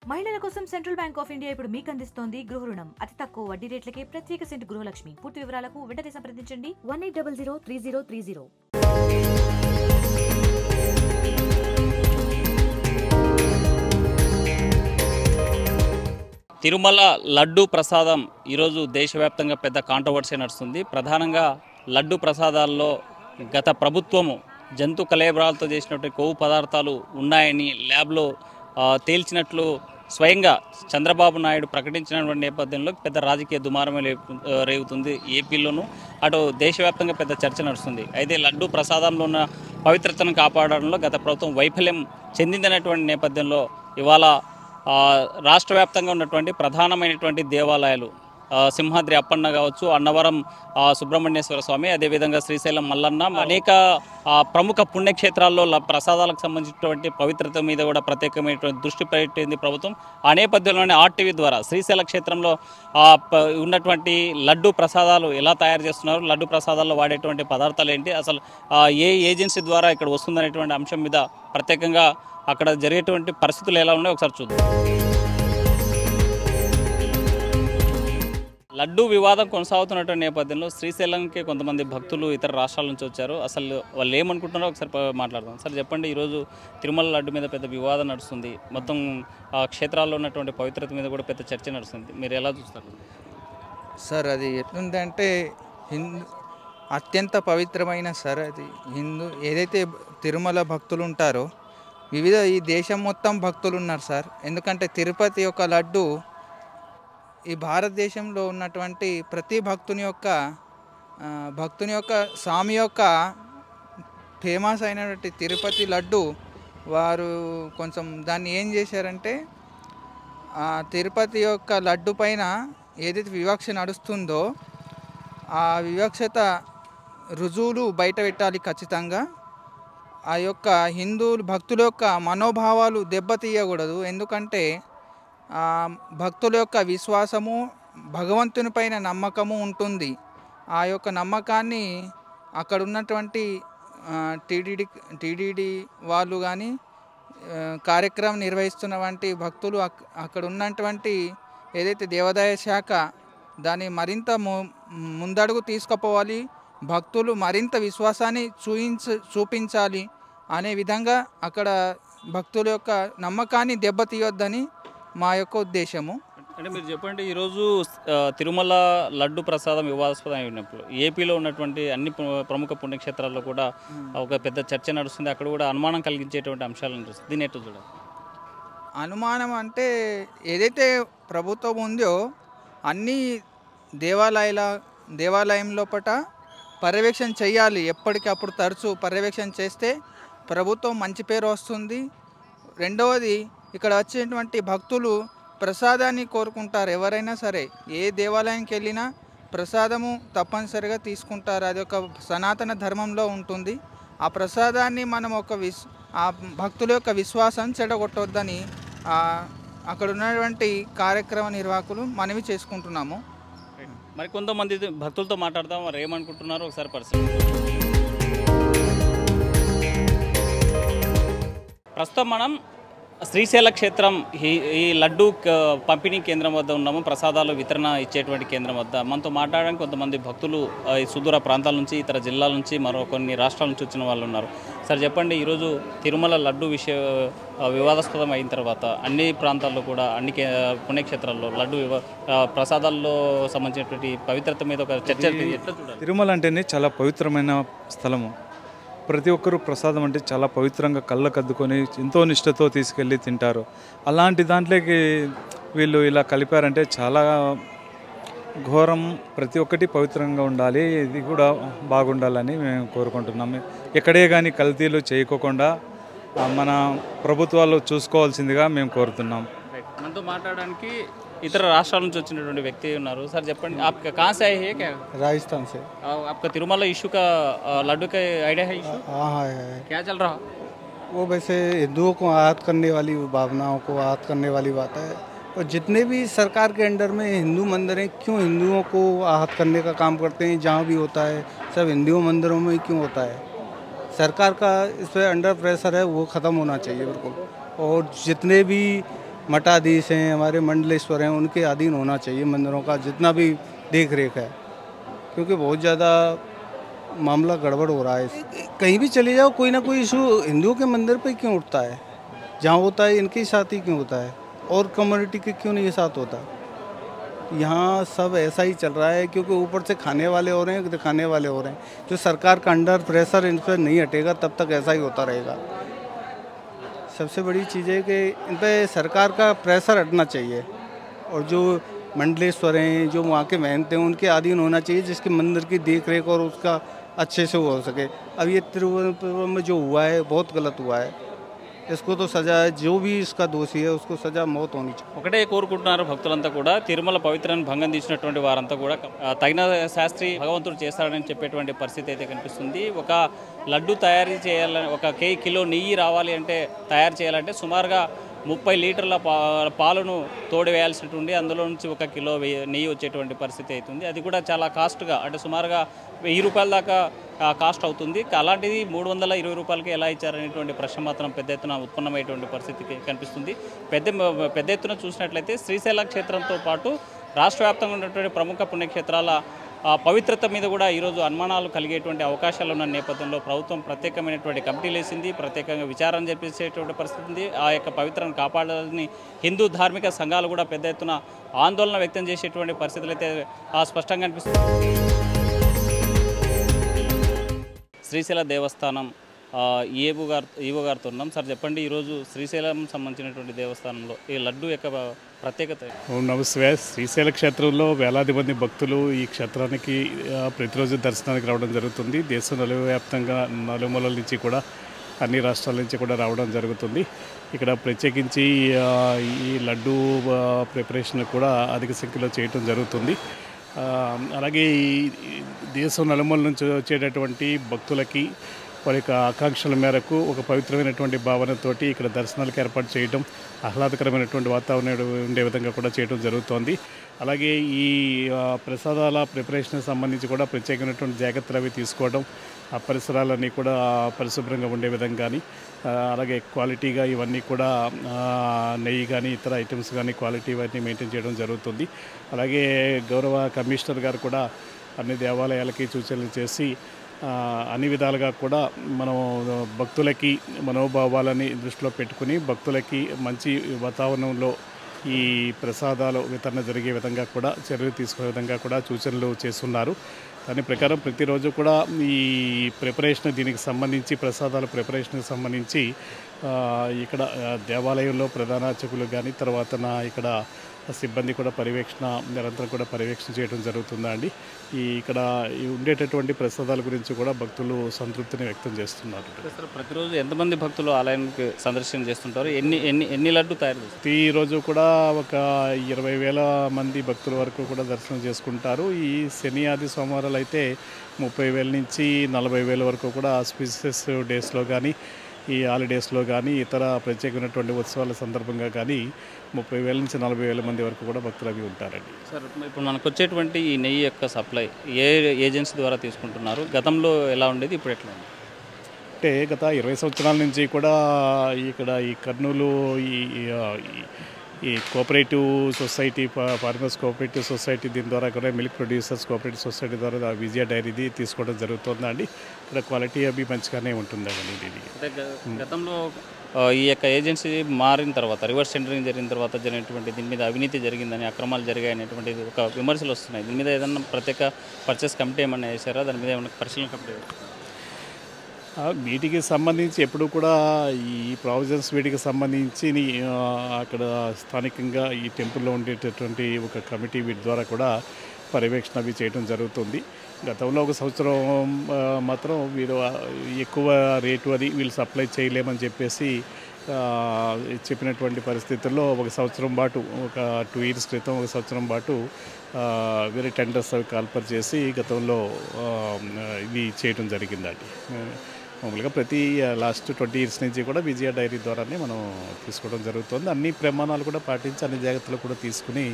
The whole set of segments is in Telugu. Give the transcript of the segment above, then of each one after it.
మహిళల కోసం సెంట్రల్ బ్యాంక్ ఆఫ్ ఇండియా ఇప్పుడు మీకు అందిస్తోంది గృహ రుణం. అతి తక్కువ వడ్డీ రేట్లకే ప్రత్యేక సెంటు గృహలక్ష్మి. పూర్తి వివరాలకు వెంటనే సంప్రదించండి 18003030. తిరుమల లడ్డు ప్రసాదం ఈరోజు దేశవ్యాప్తంగా పెద్ద కాంట్రవర్సీ నడుస్తుంది. ప్రధానంగా లడ్డు ప్రసాదాల్లో గత ప్రభుత్వము జంతు కళేబరాలతో చేసినటువంటి కొవ్వు పదార్థాలు ఉన్నాయని ల్యాబ్లో తేల్చినట్లు స్వయంగా చంద్రబాబు నాయుడు ప్రకటించినటువంటి నేపథ్యంలో పెద్ద రాజకీయ దుమారమే రేగుతుంది ఏపీలోనూ. అటు దేశవ్యాప్తంగా పెద్ద చర్చ నడుస్తుంది. అయితే లడ్డు ప్రసాదంలో ఉన్న పవిత్రతను కాపాడడంలో గత ప్రభుత్వం వైఫల్యం చెందిందనేటువంటి నేపథ్యంలో ఇవాళ రాష్ట్ర వ్యాప్తంగా ఉన్నటువంటి ప్రధానమైనటువంటి దేవాలయాలు సింహాద్రి అప్పన్న కావచ్చు, అన్నవరం సుబ్రహ్మణ్యేశ్వర స్వామి, అదేవిధంగా శ్రీశైలం మల్లన్న, అనేక ప్రముఖ పుణ్యక్షేత్రాల్లో ప్రసాదాలకు సంబంధించినటువంటి పవిత్రత మీద కూడా ప్రత్యేకమైనటువంటి దృష్టి పెట్టింది ప్రభుత్వం. ఆ నేపథ్యంలోనే ఆర్టీవీ ద్వారా శ్రీశైల క్షేత్రంలో ఉన్నటువంటి లడ్డు ప్రసాదాలు ఎలా తయారు చేస్తున్నారు, లడ్డు ప్రసాదాల్లో వాడేటువంటి పదార్థాలు ఏంటి, అసలు ఏ ఏజెన్సీ ద్వారా ఇక్కడ వస్తుందనేటువంటి అంశం మీద ప్రత్యేకంగా అక్కడ జరిగేటువంటి పరిస్థితులు ఎలా ఉన్నాయో ఒకసారి చూద్దాం. లడ్డు వివాదం కొనసాగుతున్నటువంటి నేపథ్యంలో శ్రీశైలంకి కొంతమంది భక్తులు ఇతర రాష్ట్రాల నుంచి వచ్చారు. అసలు వాళ్ళు ఏమనుకుంటున్నారో ఒకసారి మాట్లాడదాం. సార్ చెప్పండి, ఈరోజు తిరుమల లడ్డు మీద పెద్ద వివాదం నడుస్తుంది. మొత్తం క్షేత్రాల్లో ఉన్నటువంటి పవిత్రత మీద కూడా పెద్ద చర్చ నడుస్తుంది. మీరు ఎలా చూస్తారు సార్? అది ఎట్లుందంటే అత్యంత పవిత్రమైన సార్ అది ఏదైతే తిరుమల భక్తులు ఉంటారో ఈ దేశం మొత్తం భక్తులు ఉన్నారు సార్. ఎందుకంటే తిరుపతి యొక్క లడ్డు ఈ భారతదేశంలో ఉన్నటువంటి ప్రతి భక్తుని యొక్క స్వామి యొక్క ఫేమస్ అయినటువంటి తిరుపతి లడ్డు వారు కొంచెం దాన్ని ఏం చేశారంటే తిరుపతి యొక్క లడ్డు పైన ఏదైతే వివక్ష నడుస్తుందో ఆ వివక్షత రుజువులు బయట పెట్టాలి ఖచ్చితంగా. ఆ యొక్క హిందూ భక్తుల యొక్క మనోభావాలు దెబ్బతీయకూడదు. ఎందుకంటే భక్తుల యొక్క విశ్వాసము, భగవంతుని పైన నమ్మకము ఉంటుంది. ఆ యొక్క నమ్మకాన్ని అక్కడ ఉన్నటువంటి టీటీడీ వాళ్ళు కానీ కార్యక్రమం నిర్వహిస్తున్నటువంటి భక్తులు అక్కడ ఉన్నటువంటి ఏదైతే దేవాదాయ శాఖ దాన్ని మరింత ముందడుగు తీసుకుపోవాలి, భక్తులు మరింత విశ్వాసాన్ని చూపించాలి అనే విధంగా అక్కడ భక్తుల యొక్క నమ్మకాన్ని దెబ్బతీయొద్దని మా యొక్క ఉద్దేశము. అంటే మీరు చెప్పండి, ఈరోజు తిరుమల లడ్డు ప్రసాదం వివాదాస్పదం అయినప్పుడు ఏపీలో ఉన్నటువంటి అన్ని ప్రముఖ పుణ్యక్షేత్రాల్లో కూడా ఒక పెద్ద చర్చ నడుస్తుంది. అక్కడ కూడా అనుమానం కలిగించేటువంటి అంశాలు నడుస్తుంది. దీన్ని ఎట్లా చూడాలి? అనుమానం అంటే ఏదైతే ప్రభుత్వం ఉందో అన్ని దేవాలయం లోపల పర్యవేక్షణ చేయాలి. ఎప్పటికప్పుడు తరచూ పర్యవేక్షణ చేస్తే ప్రభుత్వం మంచి పేరు వస్తుంది. రెండవది, ఇక్కడ వచ్చేటువంటి భక్తులు ప్రసాదాన్ని కోరుకుంటారు. ఎవరైనా సరే ఏ దేవాలయానికి వెళ్ళినా ప్రసాదము తప్పనిసరిగా తీసుకుంటారు. అది ఒక సనాతన ధర్మంలో ఉంటుంది. ఆ ప్రసాదాన్ని మనం ఆ భక్తుల యొక్క విశ్వాసం చెడగొట్టొద్దని అక్కడ ఉన్నటువంటి కార్యక్రమ నిర్వాహకులు మనవి చేసుకుంటున్నాము. మరి కొంతమంది భక్తులతో మాట్లాడదాం, మరి ఏమనుకుంటున్నారో ఒకసారి పరిస్థితి. ప్రస్తుతం మనం శ్రీశైల క్షేత్రం ఈ లడ్డు పంపిణీ కేంద్రం వద్ద ఉన్నాము. ప్రసాదాలు వితరణ ఇచ్చేటువంటి కేంద్రం వద్ద మనతో మాట్లాడడానికి కొంతమంది భక్తులు ఈ సుదూర ప్రాంతాల నుంచి, ఇతర జిల్లాల నుంచి, మరో కొన్ని రాష్ట్రాల నుంచి వచ్చిన వాళ్ళు ఉన్నారు. సార్ చెప్పండి, ఈరోజు తిరుమల లడ్డు వివాదాస్పదం అయిన తర్వాత అన్ని ప్రాంతాల్లో కూడా అన్ని పుణ్యక్షేత్రాల్లో లడ్డు ప్రసాదాల్లో సంబంధించినటువంటి పవిత్రత మీద ఒక చర్చ ఎట్లా చూడాలి? తిరుమల అంటేనే చాలా పవిత్రమైన స్థలము. ప్రతి ఒక్కరూ ప్రసాదం అంటే చాలా పవిత్రంగా కళ్ళకద్దుకొని ఎంతో నిష్ఠతో తీసుకెళ్ళి తింటారు. అలాంటి దాంట్లోకి వీళ్ళు ఇలా కలిపారంటే చాలా ఘోరం. ప్రతి ఒక్కటి పవిత్రంగా ఉండాలి, ఇది కూడా బాగుండాలని మేము కోరుకుంటున్నాము. ఎక్కడే కానీ కల్తీలు చేయకోకుండా మన ప్రభుత్వాలు చూసుకోవాల్సిందిగా మేము కోరుతున్నాం. మనతో మాట్లాడడానికి ఇతర రాష్ట్రాల నుంచి వచ్చినటువంటి వ్యక్తి ఉన్నారు. సార్ చెప్పండి, आपका कहाँ से आए हैं क्या? राजस्थान से। आपका तिरुमला इशू का लड्डू का आइडिया है इशू? हाँ है। क्या चल रहा? वो वैसे हिंदुओं को आहत करने वाली भावनाओं को आहत करने वाली बात है। और जितने भी सरकार के अंडर में हिंदू मंदिर हैं, क्यों हिंदुओं को आहत करने का काम करते हैं? जहाँ भी होता है सब हिंदू मंदिरों में क्यों होता है? सरकार का इस पर अंडर प्रेशर है, वो ख़त्म होना चाहिए बिल्कुल। और जितने भी मठाधीश हैं, हमारे मंडलेश्वर हैं, उनके अधीन होना चाहिए मंदिरों का जितना भी देख रेख है, क्योंकि बहुत ज़्यादा मामला गड़बड़ हो रहा है। कहीं भी चले जाओ कोई ना कोई इशू हिंदुओं के मंदिर पे क्यों उठता है, जहाँ होता है इनके साथ ही क्यों होता है, और कम्युनिटी के क्यों नहीं साथ होता। यहाँ सब ऐसा ही चल रहा है, क्योंकि ऊपर से खाने वाले हो रहे हैं, दिखाने वाले हो रहे हैं। जो सरकार का अंडर प्रेशर इन पर नहीं हटेगा तब तक ऐसा ही होता रहेगा। सबसे बड़ी चीज़ है कि इन पर सरकार का प्रेशर हटना चाहिए, और जो मंडलेश्वर हैं, जो वहाँ के महंत हैं, उनके अधीन होना चाहिए, जिसके मंदिर की देख रेख और उसका अच्छे से हो सके। अब ये तिरुवनंतपुरम में जो हुआ है बहुत गलत हुआ है, इसको तो सजा, जो भी इसका दोषी है उसको सजा मौत होनी चाहिए। ఒకటే కోరుకుంటున్నారు భక్తులంతా కూడా తిరుమల పవిత్రాన్ని భంగం తీసినటువంటి వారంతా కూడా తగిన శాస్త్రి భగవంతుడు చేస్తాడని చెప్పేటువంటి పరిస్థితి అయితే కనిపిస్తుంది. ఒక లడ్డు తయారు చేయాలని, ఒక కిలో నెయ్యి రావాలి అంటే తయారు చేయాలంటే సుమారుగా 30 లీటర్ల పాలను తోడు వేయాల్సినటువంటి, అందులో నుంచి 1 కిలో నెయ్యి వచ్చేటువంటి పరిస్థితి అవుతుంది. అది కూడా చాలా కాస్ట్గా, అంటే సుమారుగా 1000 రూపాయల దాకా కాస్ట్ అవుతుంది. అలాంటిది 320 రూపాయలకి ఎలా ఇచ్చారనేటువంటి ప్రశ్న మాత్రం పెద్ద ఎత్తున ఉత్పన్నమయ్యేటువంటి పరిస్థితి కనిపిస్తుంది. పెద్ద ఎత్తున చూసినట్లయితే శ్రీశైల క్షేత్రంతో పాటు రాష్ట్ర వ్యాప్తంగా ఉన్నటువంటి ప్రముఖ పుణ్యక్షేత్రాల పవిత్రత మీద కూడా ఈరోజు అనుమానాలు కలిగేటువంటి అవకాశాలు ఉన్న నేపథ్యంలో ప్రభుత్వం ప్రత్యేకమైనటువంటి కమిటీలు వేసింది, ప్రత్యేకంగా విచారణ జరిపించేటువంటి పరిస్థితి ఉంది. ఆ యొక్క పవిత్రను కాపాడాలని హిందూ ధార్మిక సంఘాలు కూడా పెద్ద ఎత్తున ఆందోళన వ్యక్తం చేసేటువంటి పరిస్థితులు అయితే స్పష్టంగా కనిపిస్తుంది. శ్రీశైల దేవస్థానం ఈవో గారితో ఉన్నాం. సార్ చెప్పండి, ఈరోజు శ్రీశైలం సంబంధించినటువంటి దేవస్థానంలో ఈ లడ్డు యొక్క ప్రత్యేకత. నమస్తే. శ్రీశైల క్షేత్రంలో వేలాది మంది భక్తులు ఈ క్షేత్రానికి ప్రతిరోజు దర్శనానికి రావడం జరుగుతుంది. దేశం నలువ్యాప్తంగా నలుమూలల నుంచి కూడా, అన్ని రాష్ట్రాల నుంచి కూడా రావడం జరుగుతుంది. ఇక్కడ ప్రత్యేకించి ఈ లడ్డు ప్రిపరేషన్ కూడా అధిక సంఖ్యలో చేయటం జరుగుతుంది. అలాగే ఈ దేశం నలుమూల నుంచి వచ్చేటటువంటి భక్తులకి వారి యొక్క ఆకాంక్షల మేరకు ఒక పవిత్రమైనటువంటి భావనతోటి ఇక్కడ దర్శనాలకు ఏర్పాటు చేయడం, ఆహ్లాదకరమైనటువంటి వాతావరణం ఉండే విధంగా కూడా చేయడం జరుగుతోంది. అలాగే ఈ ప్రసాదాల ప్రిపరేషన్కి సంబంధించి కూడా ప్రత్యేకమైనటువంటి జాగ్రత్తలు అవి తీసుకోవడం, ఆ పరిసరాలన్నీ కూడా పరిశుభ్రంగా ఉండే విధంగా కానీ, అలాగే క్వాలిటీగా ఇవన్నీ కూడా నెయ్యి కానీ ఇతర ఐటమ్స్ కానీ క్వాలిటీ ఇవన్నీ మెయింటైన్ చేయడం జరుగుతుంది. అలాగే గౌరవ కమిషనర్ గారు కూడా అన్ని దేవాలయాలకి సూచనలు చేసి అన్ని విధాలుగా కూడా మనం భక్తులకి మనోభావాలని దృష్టిలో పెట్టుకుని భక్తులకి మంచి వాతావరణంలో ఈ ప్రసాదాలు వితరణ జరిగే విధంగా కూడా చర్యలు తీసుకునే విధంగా కూడా సూచనలు చేస్తున్నారు. దాని ప్రకారం ప్రతిరోజు కూడా ఈ ప్రిపరేషన్, దీనికి సంబంధించి ప్రసాదాల ప్రిపరేషన్కి సంబంధించి ఇక్కడ దేవాలయంలో ప్రధాన అర్చకులు కానీ, తర్వాత ఇక్కడ సిబ్బంది కూడా నిరంతరం కూడా పర్యవేక్షణ చేయడం జరుగుతుందా అండి. ఇక్కడ ఉండేటటువంటి ప్రసాదాల గురించి కూడా భక్తులు సంతృప్తిని వ్యక్తం చేస్తున్నారు. ప్రతిరోజు ఎంతమంది భక్తులు ఆలయానికి సందర్శన చేస్తుంటారు? ఎన్ని లడ్డు తయారు చేస్తారు? ఈరోజు కూడా ఒక 20,000 మంది భక్తుల వరకు కూడా దర్శనం చేసుకుంటారు. ఈ శని ఆది సోమవారాలు అయితే 30,000 నుంచి 40,000 వరకు కూడా ఆస్పిషియస్ డేస్లో కానీ, ఈ హాలిడేస్లో కానీ, ఇతర ప్రత్యేకమైనటువంటి ఉత్సవాల సందర్భంగా కానీ 30,000 నుంచి 40,000 మంది వరకు కూడా భక్తులు అవి ఉంటారండి. సార్, ఇప్పుడు మనకు వచ్చేటువంటి ఈ నెయ్యి యొక్క సప్లై ఏ ఏజెన్సీ ద్వారా తీసుకుంటున్నారు? గతంలో ఎలా ఉండేది, ఇప్పుడు ఎట్లా ఉంది? అంటే గత 20 సంవత్సరాల నుంచి కూడా ఇక్కడ ఈ కర్నూలు ఈ cooperative society, farmers cooperative society, దీని ద్వారా కూడా మిల్క్ ప్రొడ్యూసర్స్ కోఆపరేటివ్ సొసైటీ ద్వారా విజయ డైరీది తీసుకోవడం జరుగుతుందండి. ఇక్కడ క్వాలిటీ అవి మంచిగానే ఉంటుందండి. ఇది గతంలో ఈ యొక్క ఏజెన్సీ మారిన తర్వాత, రివర్స్ టెండరింగ్ జరిగిన తర్వాత జరిగినటువంటి దీని మీద అవినీతి జరిగిందని, అక్రమాలు జరిగాయనేటువంటి ఒక విమర్శలు వస్తున్నాయి. దీని మీద ఏదన్నా ప్రత్యేక పర్చేస్ కమిటీ ఏమన్నా వేశారా? దాని మీద ఏమన్నా పరిశీలన కమిటీ? వీటికి సంబంధించి ఎప్పుడు కూడా ఈ ప్రావిజన్స్ వీటికి సంబంధించి అక్కడ స్థానికంగా ఈ టెంపుల్లో ఉండేటటువంటి ఒక కమిటీ వీటి ద్వారా కూడా పర్యవేక్షణ అవి చేయడం జరుగుతుంది. గతంలో ఒక సంవత్సరం మాత్రం వీరు ఎక్కువ రేటు అది వీళ్ళు సప్లై చేయలేమని చెప్పేసి చెప్పినటువంటి పరిస్థితుల్లో ఒక సంవత్సరం పాటు, ఒక 2 years క్రితం ఒక సంవత్సరం పాటు వేరే టెండర్స్ అవి కాల్పర్ చేసి గతంలో ఇవి చేయడం జరిగిందండి. మామూలుగా ప్రతి లాస్ట్ 20 ఇయర్స్ నుంచి కూడా విజయ డైరీ ద్వారానే మనం తీసుకోవడం జరుగుతుంది. అన్ని ప్రమాణాలు కూడా పాటించి అన్ని జాగ్రత్తలు కూడా తీసుకుని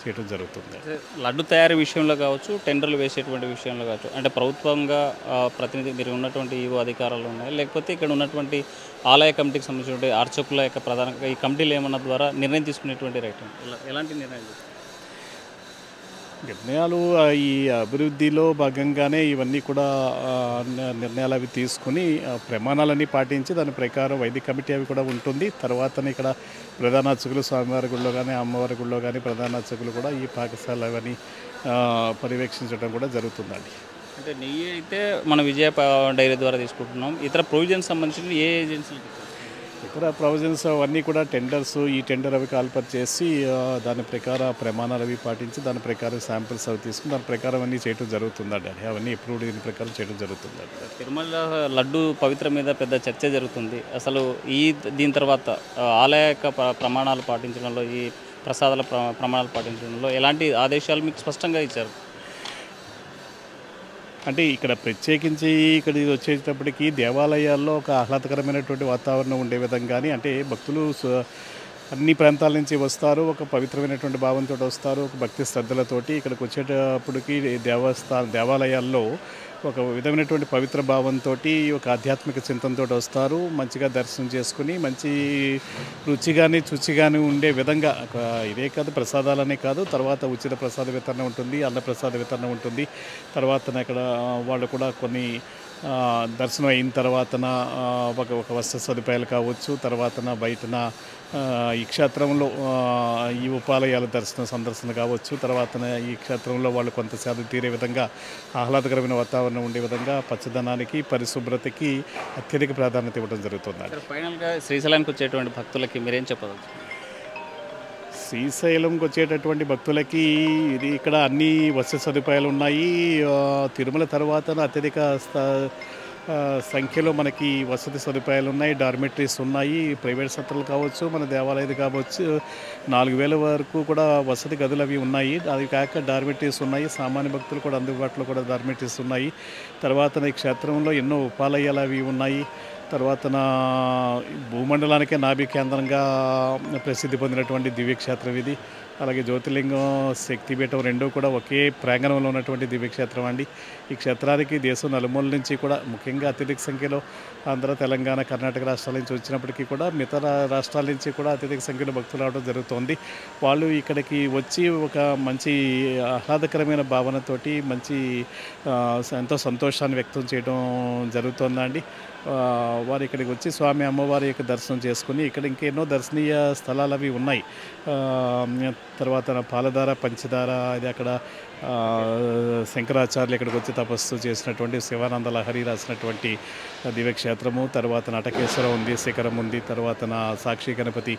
చేయడం జరుగుతుంది. లడ్డు తయారీ విషయంలో కావచ్చు, టెండర్లు వేసేటువంటి విషయంలో కావచ్చు, అంటే ప్రభుత్వంగా ప్రతినిధి మీరు ఉన్నటువంటి ఈవో అధికారాలు ఉన్నాయి, లేకపోతే ఇక్కడ ఉన్నటువంటి ఆలయ కమిటీకి సంబంధించినటువంటి అర్చకుల యొక్క ప్రధానంగా ఈ కమిటీలు ఏమన్నా ద్వారా నిర్ణయం తీసుకునేటువంటి రైట్ ఎలాంటి నిర్ణయం? నిర్ణయాలు ఈ అభివృద్ధిలో భాగంగానే ఇవన్నీ కూడా నిర్ణయాలు అవి తీసుకుని ప్రమాణాలన్నీ పాటించి దాని ప్రకారం వైదిక కమిటీ అవి కూడా ఉంటుంది. తర్వాతనే ఇక్కడ ప్రధాన అర్చకులు స్వామివారి గుడిలో కానీ అమ్మవారి గుడిలో కానీ ప్రధాన అర్చకులు కూడా ఈ పాకశాల అవన్నీ పర్యవేక్షించడం కూడా జరుగుతుందండి. అంటే నెయ్యి అయితే మన విజయ డైరీ ద్వారా తీసుకుంటున్నాం. ఇతర ప్రొవిజన్స్ సంబంధించి ఏ ఏజెన్సీలు? ఇతర ప్రొవిజన్స్ అవన్నీ కూడా టెండర్స్, ఈ టెండర్ అవి కాల్పర్ చేసి దాని ప్రకారం ప్రమాణాలు అవి పాటించి దాని ప్రకారం శాంపిల్స్ అవి తీసుకుని దాని ప్రకారం అన్నీ చేయడం జరుగుతుందండి. అవన్నీ అప్రూవ్డ్ దీని ప్రకారం చేయడం జరుగుతుందండి. తిరుమల లడ్డు పవిత్ర మీద పెద్ద చర్చ జరుగుతుంది. అసలు దీని తర్వాత ఆలయ యొక్క ప్రమాణాలు పాటించడంలో, ఈ ప్రసాదాల ప్రమాణాలు పాటించడంలో ఎలాంటి ఆదేశాలు మీకు స్పష్టంగా ఇచ్చారు? అంటే ఇక్కడ ప్రత్యేకించి ఇక్కడ ఇది వచ్చేటప్పటికి దేవాలయాల్లో ఒక ఆహ్లాదకరమైనటువంటి వాతావరణం ఉండే విధంగానే, అంటే భక్తులు అన్ని ప్రాంతాల నుంచి వస్తారు, ఒక పవిత్రమైనటువంటి భావంతో వస్తారు, ఒక భక్తి శ్రద్ధలతోటి ఇక్కడికి వచ్చేటప్పటికి దేవాలయాల్లో ఒక విధమైనటువంటి పవిత్ర భావంతో, ఒక ఆధ్యాత్మిక చింతనతో వస్తారు. మంచిగా దర్శనం చేసుకుని మంచి రుచిగాని శుచిగాని ఉండే విధంగా, ఇదే కాదు ప్రసాదాలనే కాదు, తర్వాత ఉచిత ప్రసాద వితరణ ఉంటుంది, అన్న ప్రసాద వితరణ ఉంటుంది. తర్వాత ఇక్కడ వాళ్ళు కూడా కొన్ని దర్శనం అయిన తర్వాతన ఒక వస్త్ర సదుపాయాలు కావచ్చు, తర్వాతన బయటన ఈ క్షేత్రంలో ఈ ఉపాలయాల సందర్శన కావచ్చు, తర్వాతన ఈ క్షేత్రంలో వాళ్ళు కొంత సేద తీరే విధంగా ఆహ్లాదకరమైన వాతావరణం ఉండే విధంగా పచ్చదనానికి, పరిశుభ్రతకి అత్యధిక ప్రాధాన్యత ఇవ్వడం జరుగుతుంది. ఫైనల్గా శ్రీశైలానికి వచ్చేటువంటి భక్తులకి మీరేం చెప్పవచ్చు? శ్రీశైలంకి వచ్చేటటువంటి భక్తులకి ఇది ఇక్కడ అన్ని వసతి సదుపాయాలు ఉన్నాయి. తిరుమల తర్వాత అత్యధిక సంఖ్యలో మనకి వసతి సదుపాయాలు ఉన్నాయి, డార్మెటరీస్ ఉన్నాయి, ప్రైవేట్ సత్రాలు కావచ్చు, మన దేవాలయాలు కావచ్చు, 4000 వరకు కూడా వసతి గదులు అవి ఉన్నాయి. అది కాక డార్మెటరీస్ ఉన్నాయి, సామాన్య భక్తులు కూడా అందుబాటులో కూడా డార్మెటరీస్ ఉన్నాయి. తర్వాత ఈ క్షేత్రంలో ఎన్నో ఉపాలయాలు అవి ఉన్నాయి. తర్వాత భూమండలానికే నాభి కేంద్రంగా ప్రసిద్ధి పొందినటువంటి దివ్యక్షేత్రం ఇది. అలాగే జ్యోతిర్లింగం, శక్తిపీఠం రెండూ కూడా ఒకే ప్రాంగణంలో ఉన్నటువంటి దివ్యక్షేత్రం అండి. ఈ క్షేత్రానికి దేశం నలుమూల నుంచి కూడా, ముఖ్యంగా అత్యధిక సంఖ్యలో ఆంధ్ర, తెలంగాణ, కర్ణాటక రాష్ట్రాల నుంచి వచ్చినప్పటికీ కూడా మిగతా రాష్ట్రాల నుంచి కూడా అత్యధిక సంఖ్యలో భక్తులు రావడం జరుగుతుంది. వాళ్ళు ఇక్కడికి వచ్చి ఒక మంచి ఆహ్లాదకరమైన భావనతోటి మంచి ఎంతో సంతోషాన్ని వ్యక్తం చేయడం జరుగుతుందండి. వారు ఇక్కడికి వచ్చి స్వామి అమ్మవారి యొక్క దర్శనం చేసుకుని ఇక్కడ ఇంకెన్నో దర్శనీయ స్థలాలు అవి ఉన్నాయి. తర్వాత పాలధార, పంచదార, అది అక్కడ శంకరాచార్యులు ఇక్కడికి వచ్చి తపస్సు చేసినటువంటి శివానంద లహరి రాసినటువంటి దివ్యక్షేత్రము. తర్వాత నటకేశ్వరం ఉంది, శిఖరం ఉంది, తర్వాత సాక్షి గణపతి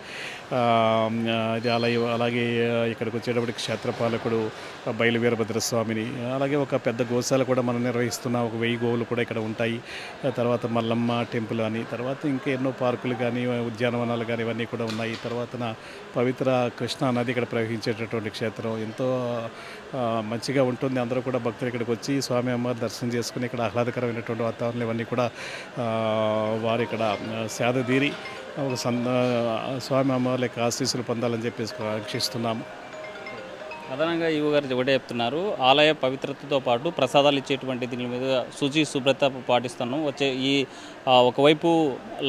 ఇది ఆలయం. అలాగే ఇక్కడికి వచ్చేటప్పటికి క్షేత్రపాలకుడు బయలు వీరభద్రస్వామిని, అలాగే ఒక పెద్ద గోశాల కూడా మనం నిర్వహిస్తున్న ఒక 1000 గోవులు కూడా ఇక్కడ ఉంటాయి. తర్వాత మల్లమ్మ టెంపుల్ అని, తర్వాత ఇంకా ఎన్నో పార్కులు కానీ ఉద్యానవనాలు కానీ ఇవన్నీ కూడా ఉన్నాయి. తర్వాత పవిత్ర కృష్ణా నది ఇక్కడ ప్రవహించేటటువంటి క్షేత్రం ఎంతో మంచిగా ఉంటుంది. అందరూ కూడా భక్తులు ఇక్కడికి వచ్చి స్వామి అమ్మవారి దర్శనం చేసుకుని ఇక్కడ ఆహ్లాదకరమైనటువంటి వాతావరణం ఇవన్నీ కూడా వారు ఇక్కడ సేద తీరి ఒక స్వామి అమ్మవారి యొక్క ఆశీస్సులు పొందాలని చెప్పేసి ఆశిస్తున్నాము. అదనంగా ఈవో గారు ఒకటే చెప్తున్నారు, ఆలయ పవిత్రతతో పాటు ప్రసాదాలు ఇచ్చేటువంటి దీని మీద శుచి శుభ్రత పాటిస్తున్నాం. వచ్చే ఈ ఒకవైపు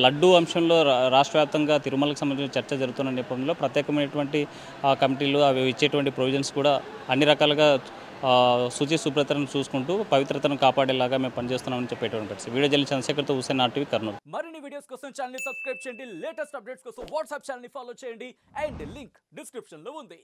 లడ్డు అంశంలో రాష్ట్ర వ్యాప్తంగా తిరుమలకు సంబంధించిన చర్చ జరుగుతున్న నేపథ్యంలో ప్రత్యేకమైనటువంటి కమిటీలు అవి ఇచ్చేటువంటి ప్రొవిజన్స్ కూడా అన్ని రకాలుగా శుచి శుభ్రతను చూసుకుంటూ పవిత్రతను కాపాడేలాగా మేము పనిచేస్తున్నామని చెప్పేటువంటి పరిస్థితి. వీడియో జర్నలిస్ట్ చంద్రశేఖర్తో హుస్సేన్, RTV, కర్నూలు. మరిన్ని వీడియోస్ కోసం ఛానల్ సబ్స్క్రైబ్ చేయండి, లేటెస్ట్ అప్డేట్స్ కోసం వాట్సాప్ ఛానల్ ఫాలో చేయండి అండ్ లింక్ డిస్క్రిప్షన్ లో ఉంది.